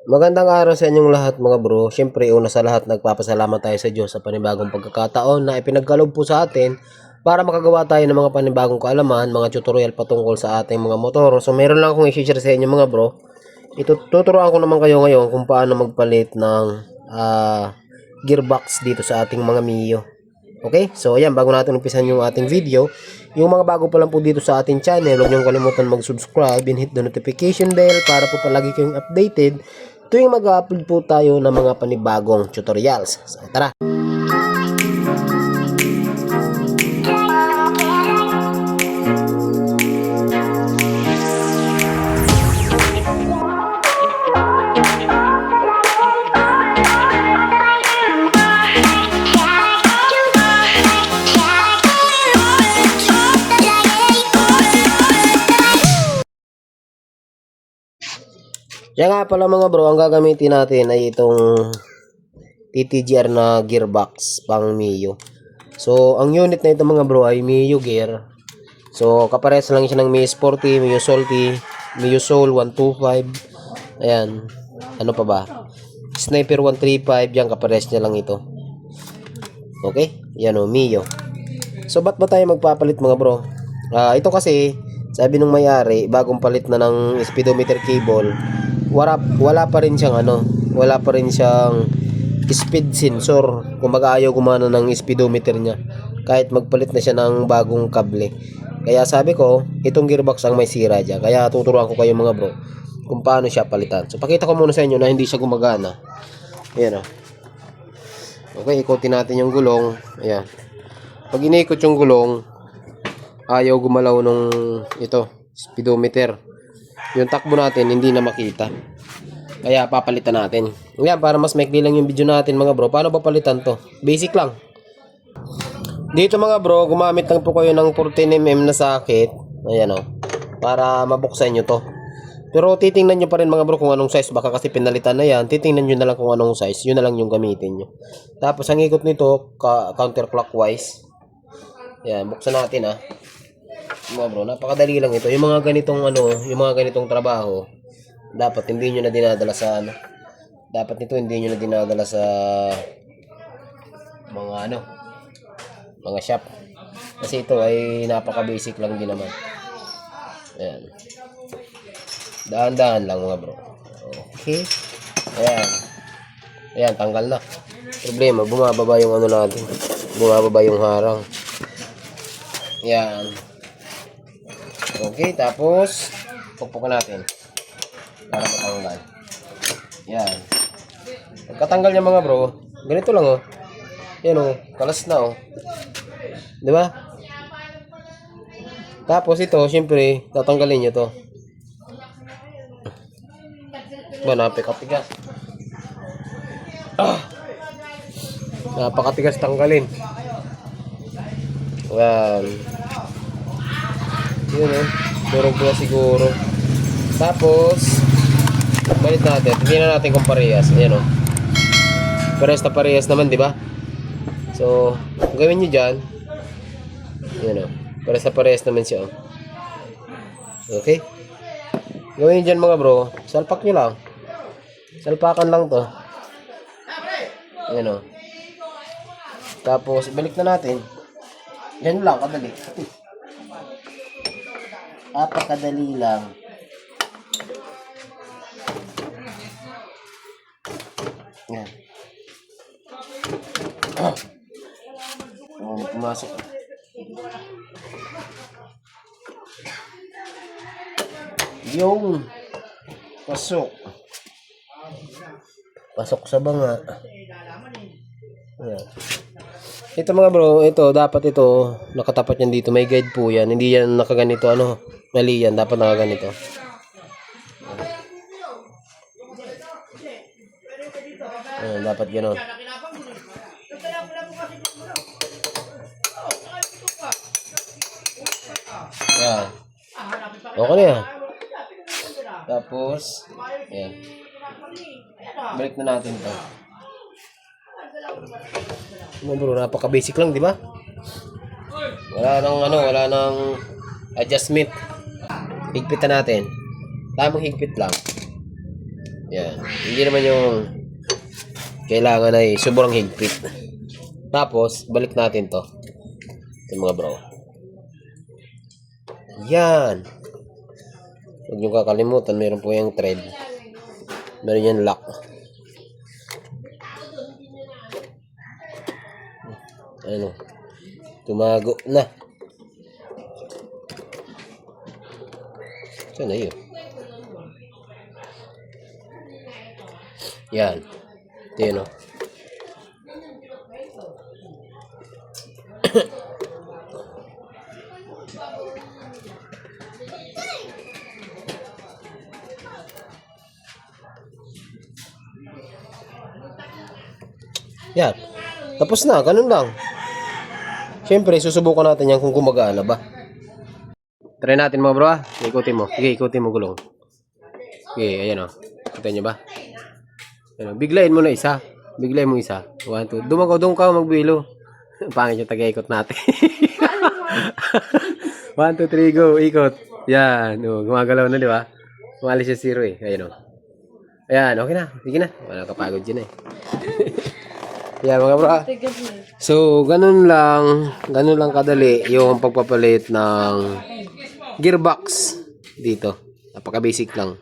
Magandang araw sa inyong lahat mga bro. Siyempre una sa lahat nagpapasalamat tayo sa Diyos sa panibagong pagkakataon na ipinagkaloob po sa atin para makagawa tayo ng mga panibagong kaalaman, mga tutorial patungkol sa ating mga motor. So meron lang akong i-share sa inyo mga bro. Tuturuan ko naman kayo ngayon kung paano magpalit ng gearbox dito sa ating mga Mio. Okay? So ayan, bago natin umpisan yung ating video, yung mga bago pa lang po dito sa ating channel, huwag niyong kalimutan mag-subscribe and hit the notification bell para po palagi kayong updated tuwing mag-upload po tayo ng mga panibagong tutorials. So tara! Kaya nga pala mga bro, ang gagamitin natin ay itong TTGR na gearbox pang Mio. So, ang unit na ito mga bro ay Mio Gear. So, kapares lang siya ng Mio Sporty, Mio Salty, Mio Soul 125. Ayan. Ano pa ba? Sniper 135. Yan, kapares niya lang ito. Okay? Yan o, Mio. So, ba't ba tayo magpapalit mga bro? Ito kasi, sabi nung may-ari, bagong palit na ng speedometer cable, wala pa rin siyang wala pa rin siyang speed sensor. Kumbaga ayaw gumana ng speedometer niya kahit magpalit na siya ng bagong kable. Kaya sabi ko, itong gearbox ang may sira diyan. Kaya tuturuan ko kayo mga bro kung paano siya palitan. So pakita ko muna sa inyo na hindi siya gumagana. Ayan o. Okay, ikutin natin yung gulong. Ayan. Pag inikot yung gulong, ayaw gumalaw nung speedometer. Yung takbo natin hindi na makita. Kaya papalitan natin. Yan, para mas maikli lang yung video natin mga bro. Paano ba palitan to? Basic lang. Dito mga bro, gumamit lang po kayo ng 14mm na socket. Ayan o. Para mabuksan nyo to. Pero titingnan nyo pa rin mga bro kung anong size. Baka kasi pinalitan na yan. Titingnan nyo na lang kung anong size. Yun na lang yung gamitin nyo. Tapos ang ikot nito, counterclockwise. Ayan, buksan natin mga bro, napakadali lang ito. Yung mga ganitong trabaho, dapat hindi niyo na dinadala sa dapat nito hindi niyo na dinadala sa mga shop. Kasi ito ay napaka-basic lang din naman. Ayan. Dahan-dahan lang mga bro. Okay. Ayan. Ayan, tanggal na. Problema, bumababa yung natin. Bumababa yung harang. Ayan. Okay, tapos pukpukan natin para matanggal. Yan. Pagkatanggal niya mga bro, ganito lang yan kalas na di ba? Tapos ito, syempre, tatanggalin niyo to. Napakatigas. Napakatigas tanggalin. Yan. Yun durog na siguro. Tapos balik natin, tingnan natin kung parehas. Ayan parehas na parehas naman, di ba? So gawin nyo dyan, ayan parehas na parehas naman siya Okay, gawin nyo dyan mga bro, salpak nyo lang, salpakan lang to. Ayan tapos balik na natin. Yan lang, kadali. Napakadali lang. Yan. Pumasok. Yung pasok. Pasok sa banga. Yan. Ito mga bro, dapat nakatapat yan dito. May guide po yan. Hindi yan nakaganito mali yan. Dapat nakaganito. Ayan, dapat gano'n. Ayan. Okay na yan. Tapos, ayan. Balik na natin ito. Bro, napaka-basic lang, di ba? Wala nang adjustment. Higpitan natin. Tamang higpit lang. Yan. Hindi naman yung kailangan ay sobrang higpit. Tapos, balik natin to. Ito mga bro. Yan. Huwag nyo kakalimutan, meron po yung thread. Meron yung lock. Ano? Tumago na. Saan na yun? Yan. Ito yun, oh. Yan. Tapos na. Ganun lang. Siyempre, susubukan natin yan kung gumagana ba. Try natin mga bro, ah. Ikutin mo. Sige, ikutin mo gulong. Sige, ayan, oh. Kita nyo ba? Ayan, oh. Biglayin mo na isa. Biglayin mo isa. 1, 2. Doon ka magbilo. Pangit yung taga-ikot natin. 1, 2, 3, go. Ikot. Yan. Oh, gumagalaw na, di ba? Umalis yung 0 eh. Ayan, oh. Ayan, okay na. Sige na. Wala kapagod dyan eh. Yan mga bro. So, ganun lang kadali yung pagpapalit ng gearbox dito. Napaka-basic lang.